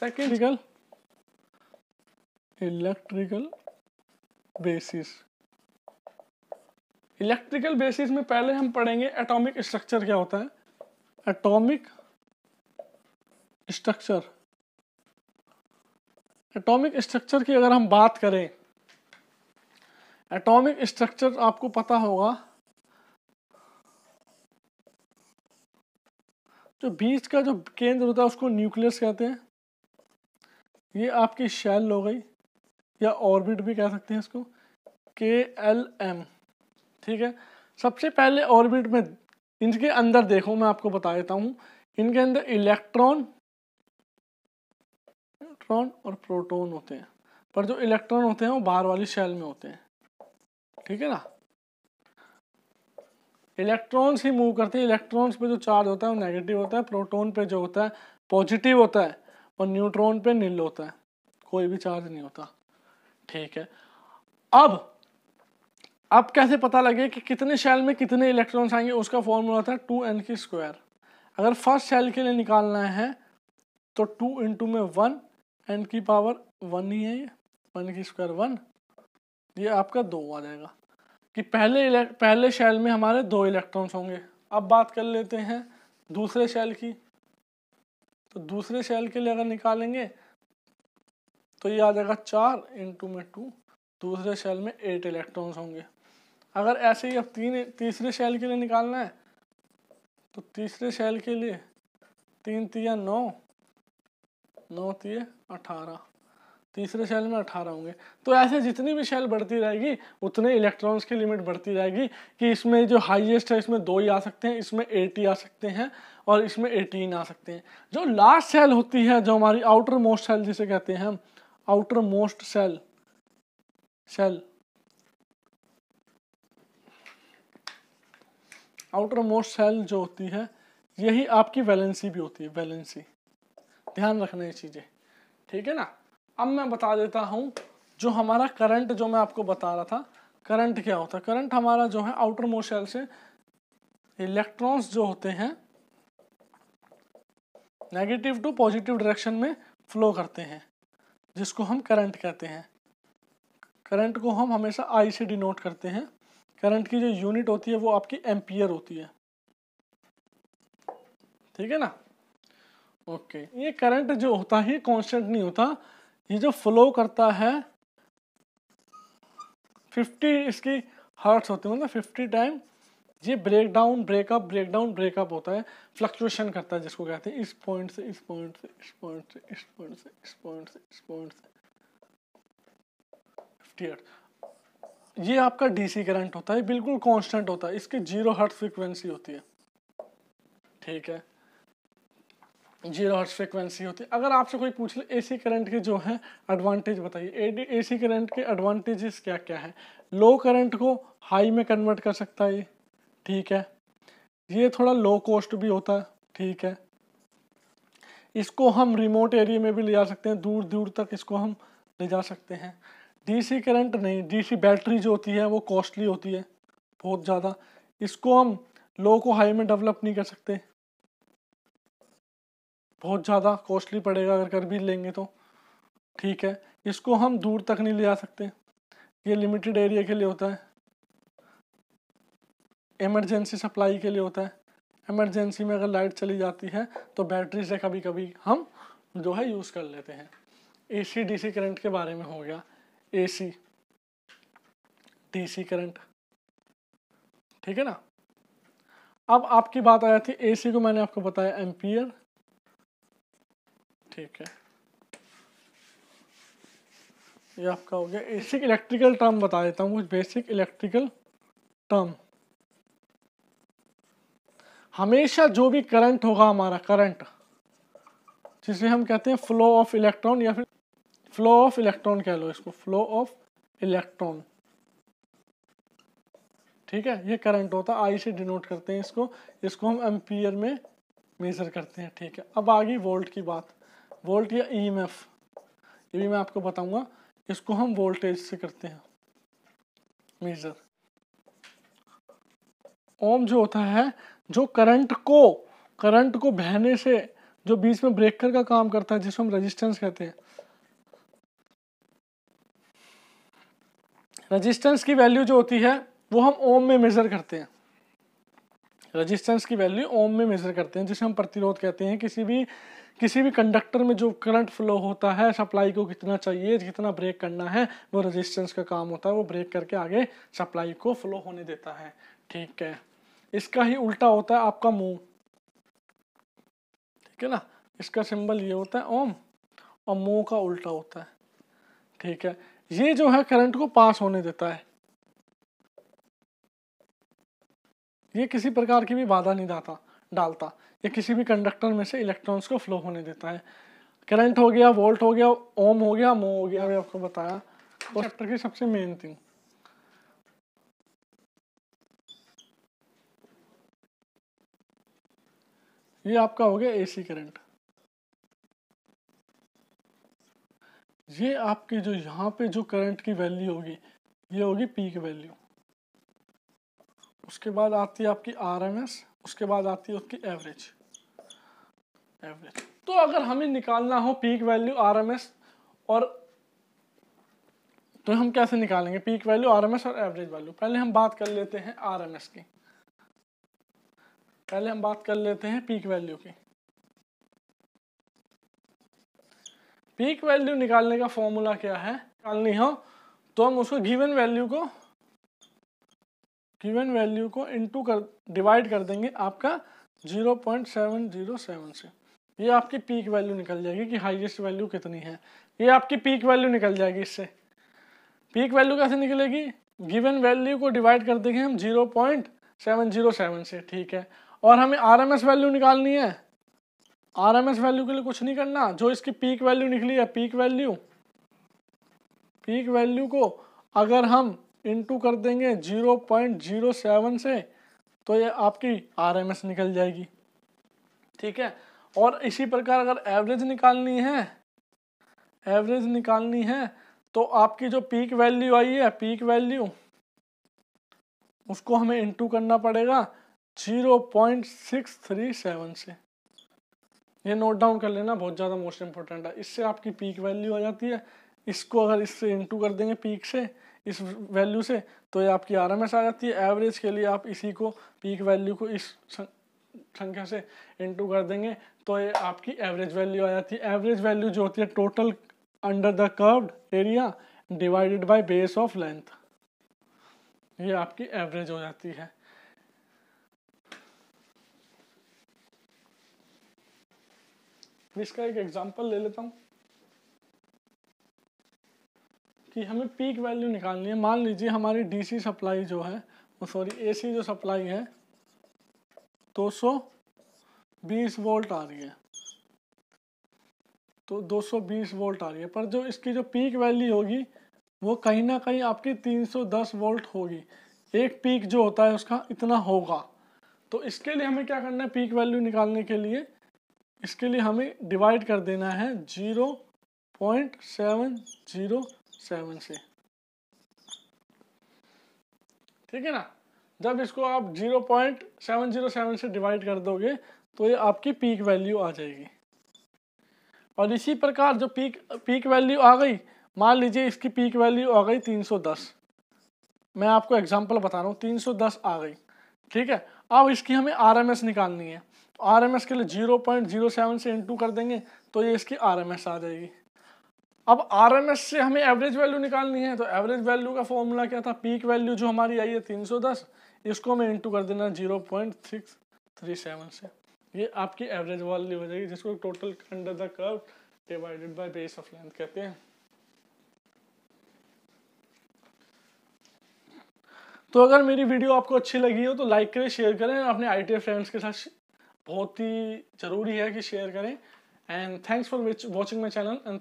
Second electrical basis. Electrical basis में पहले हम पढ़ेंगे एटॉमिक स्ट्रक्चर क्या होता है। एटॉमिक स्ट्रक्चर, एटॉमिक स्ट्रक्चर की अगर हम बात करें, एटॉमिक स्ट्रक्चर आपको पता होगा, जो बीच का जो केंद्र होता है उसको न्यूक्लियस कहते हैं। ये आपकी शेल हो गई या ऑर्बिट भी कह सकते हैं इसको, KLM। ठीक है, सबसे पहले ऑर्बिट में इनके अंदर देखो, मैं आपको बता देता हूं, इनके अंदर इलेक्ट्रॉन, न्यूट्रॉन और प्रोटॉन होते हैं, पर जो इलेक्ट्रॉन होते हैं वो बाहर वाली शेल में होते हैं। ठीक है ना, इलेक्ट्रॉन्स ही मूव करते हैं। इलेक्ट्रॉन्स पे जो चार्ज होता है वो नेगेटिव होता है, प्रोटॉन पे जो होता है पॉजिटिव होता है, और न्यूट्रॉन पे नील होता है, कोई भी चार्ज नहीं होता। ठीक है, अब कैसे पता लगे कि कितने शेल में कितने इलेक्ट्रॉन्स आएंगे, उसका फॉर्मूला होता है 2n²। अगर फर्स्ट शेल के लिए निकालना है तो 2 इंटू में 1, n की पावर 1 ही है, ये 1² 1, ये आपका 2 आ जाएगा कि पहले शेल में हमारे 2 इलेक्ट्रॉन्स होंगे। अब बात कर लेते हैं दूसरे शेल की, तो दूसरे शेल के लिए अगर निकालेंगे तो ये आ जाएगा 4 इंटू में 2, दूसरे शेल में 8 इलेक्ट्रॉन्स होंगे। अगर ऐसे ही अब तीसरे शेल के लिए निकालना है तो तीसरे शेल के लिए 3 तिया 9, 9 तिया 18, तीसरे शेल में 18 होंगे। तो ऐसे जितनी भी शेल बढ़ती रहेगी उतने इलेक्ट्रॉन्स की लिमिट बढ़ती रहेगी कि इसमें जो हाईएस्ट है इसमें 2 ही आ सकते हैं, इसमें 8 ही आ सकते हैं, और इसमें 18 आ सकते हैं। जो लास्ट शेल होती है, जो हमारी आउटर मोस्ट शेल जिसे कहते हैं हम, outermost shell, outermost shell जो होती है यही आपकी वैलेंसी भी होती है, वैलेंसी, ध्यान रखना ये चीजें। ठीक है ना, अब मैं बता देता हूं जो हमारा करंट, जो मैं आपको बता रहा था करंट क्या होता है। करंट हमारा जो है आउटर मोस्ट शेल से इलेक्ट्रॉन्स जो होते हैं नेगेटिव टू पॉजिटिव डायरेक्शन में फ्लो करते हैं, जिसको हम करंट कहते हैं। करंट को हम हमेशा I से डिनोट करते हैं। करंट की जो यूनिट होती है वो आपकी एम्पियर होती है। ठीक है ना, ओके। ये करंट जो होता है कांस्टेंट नहीं होता, ये जो फ्लो करता है 50 इसकी हर्ट्स होती है, मतलब 50 टाइम ये ब्रेकडाउन ब्रेकअप ब्रेकडाउन ब्रेकअप होता है, फ्लक्चुएशन करता है, जिसको कहते हैं इस पॉइंट से इस पॉइंट से इस पॉइंट से इस पॉइंट से इस पॉइंट से इस पॉइंट से 50 हर्ट्ज। ये आपका डीसी करंट होता है, बिल्कुल कांस्टेंट होता है, इसकी 0 हर्ट्ज फ्रीक्वेंसी होती है। ठीक है, 0 हर्ट्ज फ्रीक्वेंसी होती है। अगर आपसे कोई पूछ ले एसी करंट के जो है एडवांटेज बताइए, एसी करंट के एडवांटेजेस क्या क्या है। लो करंट को हाई में कन्वर्ट कर सकता है ये, ठीक है। ये थोड़ा लो कॉस्ट भी होता है, ठीक है। इसको हम रिमोट एरिया में भी ले जा सकते हैं, दूर दूर तक इसको हम ले जा सकते हैं। डीसी करंट नहीं, डीसी बैटरी जो होती है वो कॉस्टली होती है बहुत ज़्यादा, इसको हम लो को हाई में डेवलप नहीं कर सकते, बहुत ज़्यादा कॉस्टली पड़ेगा अगर कर भी लेंगे तो, ठीक है। इसको हम दूर तक नहीं ले जा सकते, ये लिमिटेड एरिया के लिए होता है, इमरजेंसी सप्लाई के लिए होता है। इमरजेंसी में अगर लाइट चली जाती है तो बैटरी से कभी कभी हम जो है यूज़ कर लेते हैं। एसी डीसी करंट के बारे में हो गया, एसी डीसी करंट, ठीक है ना। अब आपकी बात आ जाती है एसी को, मैंने आपको बताया एम्पियर, ठीक है। ये आपका हो गया बेसिक इलेक्ट्रिकल टर्म, बता देता हूँ कुछ बेसिक इलेक्ट्रिकल टर्म। हमेशा जो भी करंट होगा हमारा, करंट जिसे हम कहते हैं फ्लो ऑफ इलेक्ट्रॉन, या फिर फ्लो ऑफ इलेक्ट्रॉन कह लो इसको, फ्लो ऑफ इलेक्ट्रॉन, ठीक है। ये करंट होता है, आई से डिनोट करते हैं इसको, इसको हम एम्पियर में मेजर करते हैं, ठीक है। अब आ गई वोल्ट की बात, वोल्ट या ईएमएफ, ये भी मैं आपको बताऊंगा, इसको हम वोल्टेज से करते हैं मेजर। ओम जो होता है, जो करंट को बहने से जो बीच में ब्रेकर का काम करता है जिसको हम रेजिस्टेंस कहते हैं, रेजिस्टेंस की वैल्यू जो होती है वो हम ओम में मेजर करते हैं। रेजिस्टेंस की वैल्यू ओम में मेजर करते हैं, जिसे हम प्रतिरोध कहते हैं। किसी भी कंडक्टर में जो करंट फ्लो होता है, सप्लाई को कितना चाहिए, कितना ब्रेक करना है, वो रेजिस्टेंस का काम होता है। वो ब्रेक करके आगे सप्लाई को फ्लो होने देता है। ठीक है, इसका ही उल्टा होता है आपका मोह। ठीक है ना, इसका सिंबल ये होता है ओम, और मोह का उल्टा होता है। ठीक है, ये जो है करंट को पास होने देता है, ये किसी प्रकार की भी बाधा नहीं डालता। ये किसी भी कंडक्टर में से इलेक्ट्रॉन्स को फ्लो होने देता है। करंट हो गया, वोल्ट हो गया, ओम हो गया, मोह हो गया, अभी आपको बताया। तो चैप्टर की सबसे मेन थिंग, ये आपका हो गया एसी करंट। ये आपकी जो यहाँ पे जो करंट की वैल्यू होगी, ये होगी पीक वैल्यू। उसके बाद आती है आपकी आरएमएस, उसके बाद आती है उसकी एवरेज। तो अगर हमें निकालना हो पीक वैल्यू, आरएमएस, और तो हम कैसे निकालेंगे पीक वैल्यू, आरएमएस और एवरेज वैल्यू? पहले हम बात कर लेते हैं आरएमएस की, पहले हम बात कर लेते हैं पीक वैल्यू की। पीक वैल्यू निकालने का फॉर्मूला क्या है? निकालनी हो तो हम उसको गिवन वैल्यू को इनटू कर डिवाइड कर देंगे आपका 0.707 से। ये आपकी पीक वैल्यू निकल जाएगी कि हाईएस्ट वैल्यू कितनी है। ये आपकी पीक वैल्यू निकल जाएगी। इससे पीक वैल्यू कैसे निकलेगी? गिवन वैल्यू को डिवाइड कर देंगे हम 0.707 से। ठीक है, और हमें आरएमएस वैल्यू निकालनी है। आरएमएस वैल्यू के लिए कुछ नहीं करना, जो इसकी पीक वैल्यू निकली है, पीक वैल्यू को अगर हम इनटू कर देंगे 0.07 से, तो ये आपकी आरएमएस निकल जाएगी। ठीक है, और इसी प्रकार अगर एवरेज निकालनी है तो आपकी जो पीक वैल्यू आई है, पीक वैल्यू, उसको हमें इनटू करना पड़ेगा 0.637 से। ये नोट डाउन कर लेना, बहुत ज़्यादा मोस्ट इंपॉर्टेंट है। इससे आपकी पीक वैल्यू आ जाती है। इसको अगर इससे इनटू कर देंगे पीक से, इस वैल्यू से, तो ये आपकी आरएमएस आ जाती है। एवरेज के लिए आप इसी को, पीक वैल्यू को इस संख्या से इनटू कर देंगे तो ये आपकी एवरेज वैल्यू आ जाती है। एवरेज वैल्यू जो होती है total under the curved area divided by base of length, ये आपकी एवरेज हो जाती है। इसका एक एग्जांपल ले लेता हूं कि हमें पीक वैल्यू निकालनी है। मान लीजिए हमारी डीसी सप्लाई जो है, एसी जो सप्लाई है 220 वोल्ट आ रही है, तो 220 वोल्ट आ रही है, पर जो इसकी जो पीक वैल्यू होगी वो कहीं ना कहीं आपकी 310 वोल्ट होगी। एक पीक जो होता है उसका इतना होगा। तो इसके लिए हमें क्या करना है? पीक वैल्यू निकालने के लिए इसके लिए हमें डिवाइड कर देना है 0.707 से। ठीक है ना, जब इसको आप 0.707 से डिवाइड कर दोगे तो ये आपकी पीक वैल्यू आ जाएगी। और इसी प्रकार जो पीक वैल्यू आ गई, मान लीजिए इसकी पीक वैल्यू आ गई 310, मैं आपको एग्जांपल बता रहा हूँ, 310 आ गई। ठीक है, अब इसकी हमें आरएमएस निकालनी है। आरएमएस के लिए 0.07 से इनटू कर देंगे तो ये इसकी आरएमएस आ जाएगी। अब आरएमएस से हमें एवरेज वैल्यू निकालनी है, तो एवरेज वैल्यू का फॉर्मूला क्या था? पीक वैल्यू जो हमारी आई है 310, इसको हमें इनटू कर देना 0.637 से। ये आपकी एवरेज वैल्यू हो जाएगी, जिसको total under the curve divided by base of length कहते हैं। तो अगर मेरी वीडियो आपको अच्छी लगी हो तो लाइक करें, शेयर करें, अपने आईटीआई फ्रेंड्स के साथ बहुत ही जरूरी है कि शेयर करें। And thanks for watching my channel.